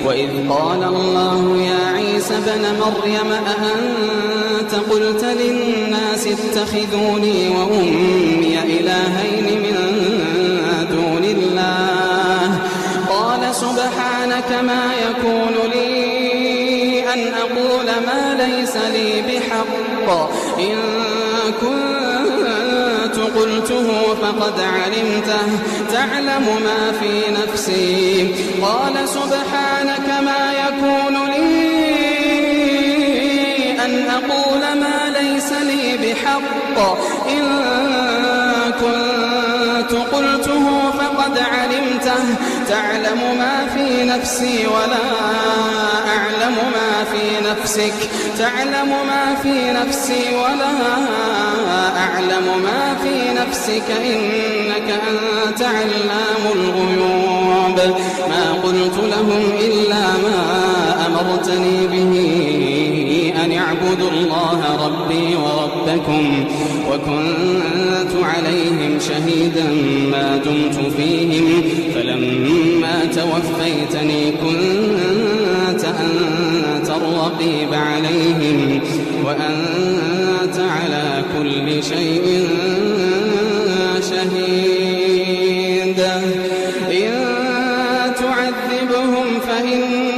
وإذ قال الله يا عيسى ابن مريم أأنت قلت للناس اتخذوني وأمي إلهين من دون الله قال سبحانك ما يكون لي أن أقول ما ليس لي بحق إن كنت قلته فقد علمته تعلم ما في نفسي قال سبحانك ما يكون لي أن أقول ما ليس لي بحق إن كنت قلته فقد علمته تعلم ما في نفسي ولا أعلم ما في نفسك تعلم ما في نفسي ولا أعلم ما في نفسك إنك أنت علام الغيوب ما قلت لهم إلا ما أمرتني به أن اعبدوا الله ربي وربكم وكنت عليهم شهيدا ما دمت فيهم فلما توفيتني كنت أنت الرقيب عليهم وأنت على كل شيء شهيد إن تعذبهم فإن